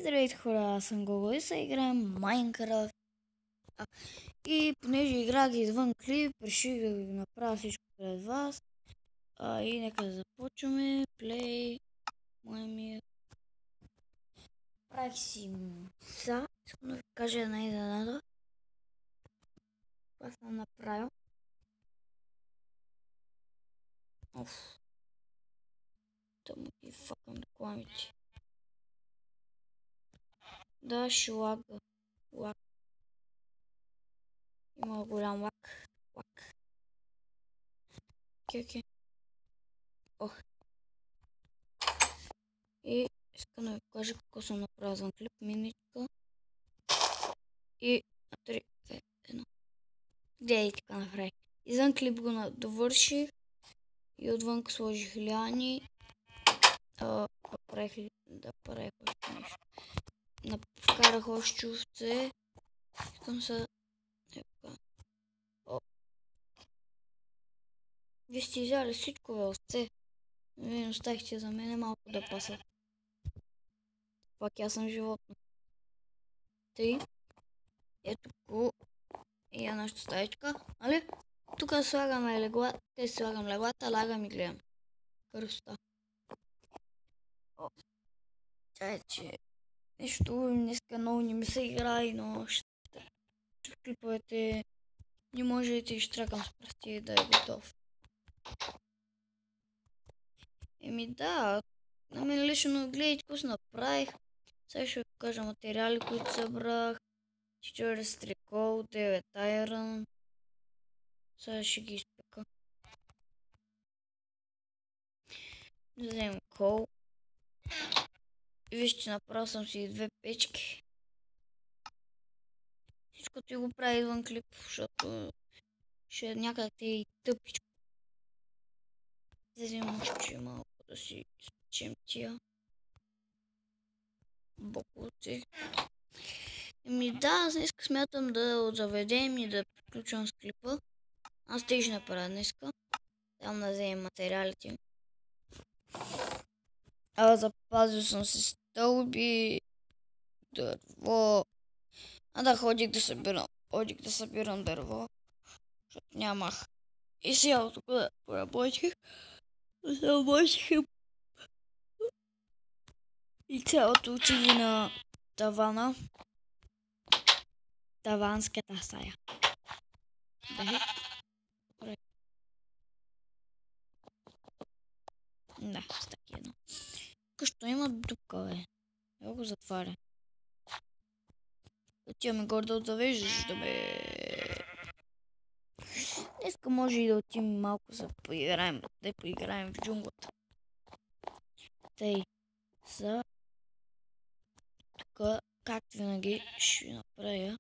Здравейте хора, аз съм Гого и сега играем Майнкрафт. И понеже играх извън клип, реших да ви направя всичко пред вас. И нека да започваме. Play. Моя ми е... Правих си муса. Искам да ви кажа една изненада. Това съм направил. Оф. Тъмно ги факам рекламите. Да, ще лага. Лаг. Има голям лаг. Лаг. Окей. Ох. И искам да ви покажа какво съм направил за клип. Миничка. И 3, 2, 1. Где и така направих. Извън клип го довърших. И отвън сложих ляни. Да правих още нещо. Вкарах още чувце. Искам се... Вие сте изяли всичко, бе, овце. Вие оставихте за мен малко да пасат. Пак аз съм животно. Тъй. Ето го. И я нашата стаечка. Нали? Тук слагаме легла. Те слагам леглата, лагам и гледам. Кръста. Че нещо днеска много не ми се играе, но ще клиповете не можете и штракам с пръсти да е готов. Да, на мен лично гледайте какво си направих. Сега ще ви покажа материали, които събрах. 40 трикол, 9 айрон. Сега ще ги изпека. Да вземем кол. Вижте, направил съм си 2 печки. Всичко ти го прави извън клип, защото ще е някак те и тъпичко. Вземем още малко да си изпечем тия боклуци. Да, аз днес смятам да заведем и да приключвам с клипа. Аз те ще направя днеска. Там да вземем материалите. Запазил съм си стълби, дърво. Да, ходих да събирам дърво, защото нямах. И сега тук да поработих. И цялото отиде на тавана. Таванската стая. Да, с таки едно. Що има дупка, бе? Я го затваря. Отиваме горе да завеждаш, да бе. Днеска може и да отидем малко за поиграем. Да поиграем в джунглата. Тъй. Тук, както винаги, ще направя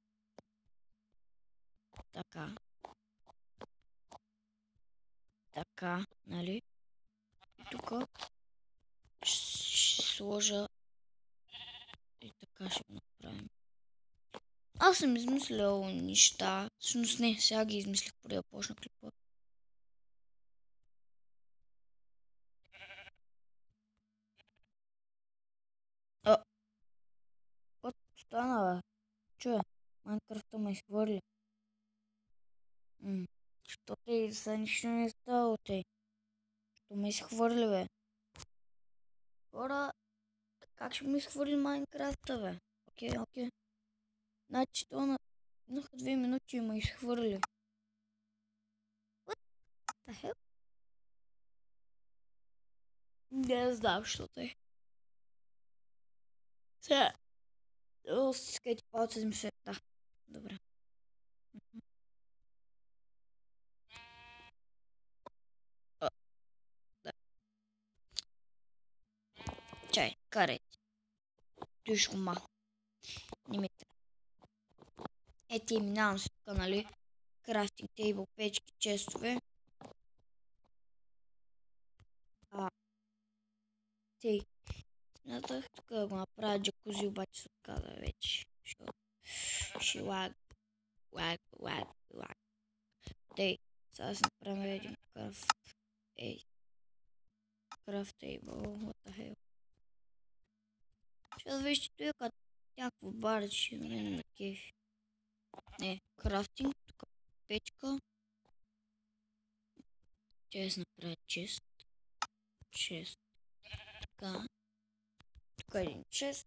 така. Така, нали? Тук ще сложа и така ще го направим. Аз съм измислял неща. Всъщност не, сега ги измислих преди да почна клипа. Какво стана, бе? Чуя, Майнкрафта ме изхвърли. Що те за нищо не става, те? Що ме изхвърли, бе? Хора, как ще ме изхвърли Майнкрафта, бе? Окей. Значи то на 2 минути ме изхвърли. What the hell? Не знам, що те. Сега. Стискайте палца да ми се... Да, добре. Да. Чай, карайте. Той ще го махна. Не ми трябва. Ето и минавам се тук, нали? Крафтинг тейбъл, печки, честове. Тей. Смятах тук да го направя джакузи, обаче се отказа вече. Ще лаг. Тей. Сега се направим един крафт тейбъл. What the hell? Ще да виж, че като някакво барче, на мен ме кефи. Не, крафтинг, тук печка. Чест направя чест. Чест. Така. Тук един чест.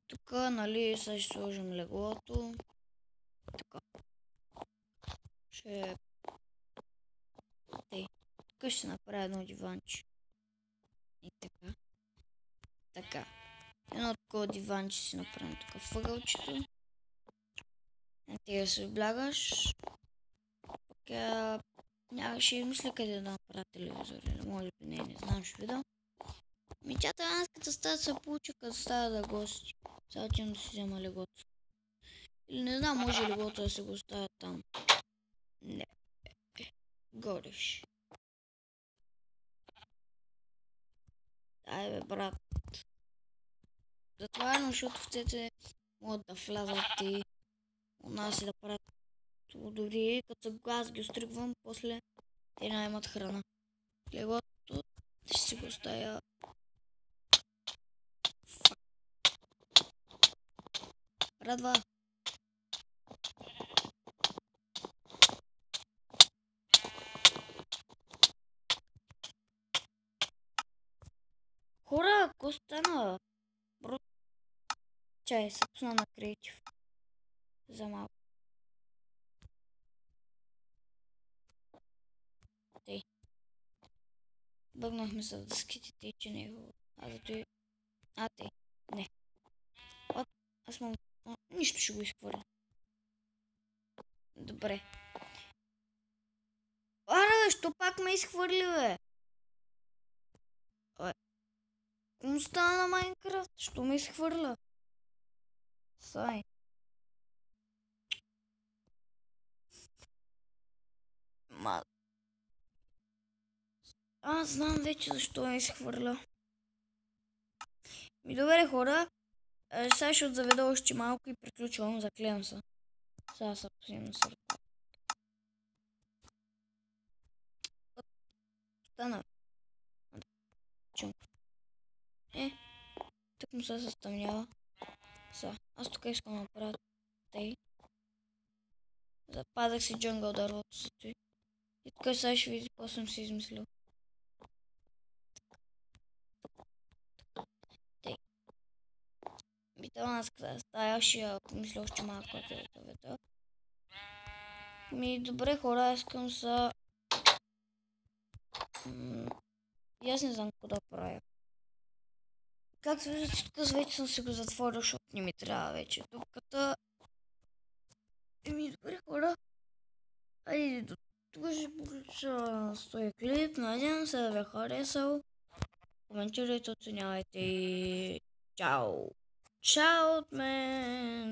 Тук, нали, сега ще сложим леглото. Така. Тук ще направя едно диванче. И така. Така. Едно такова диванче си направим тук в ъгълчето. Ти да се облягаш. Така. Ще измисля къде да направя телевизор. Или може би не знам, ще видя. Тя тайнанската стая се получи като стая да гости. Сега отивам да си взема леглото. Или не знам, може леглото да се го оставя там. Не. Гориш. Дай бе, брат. Затварям, защото овцете могат да влязат и у нас и да правят дори като аз ги остригвам, после те нямат храна. Леглото ще си го оставя. Радва. Хора, какво стана? Бро. Чай, се пусна на креатив. За малко. Тей. Бъгнахме се в дъските, че не е хубаво. Тей. Не. Аз мога. Нищо ще го изхвърля. Добре. Аре, що пак ме изхвърли, бе? Кому стана на Майнкрафт? Що ме изхвърля? Сай. Аз знам вече защо ме изхвърля. Добре, хора. Сега ще заведа още малко и приключвам. Заклевам се. Сега се посимам с ръка. Стана. Чум. Тук му се състъмнява. Аз тук искам да направя тъй. Запазах си джунгъл дървото си той. И тук сега ще види какво съм си измислил. Тъй. Биталнанската стая ще я помисля още малко как да заведа. Добре, хора, искам са... И аз не знам какво да правя. Как се виждате, тук вече съм си го затворил, защото не ми трябва вече дупката. Добре, хора. Айде, до тук ще получа с този клип. Надявам се да ви е харесал. Коментирайте, оценявайте и чао! Чао от мен!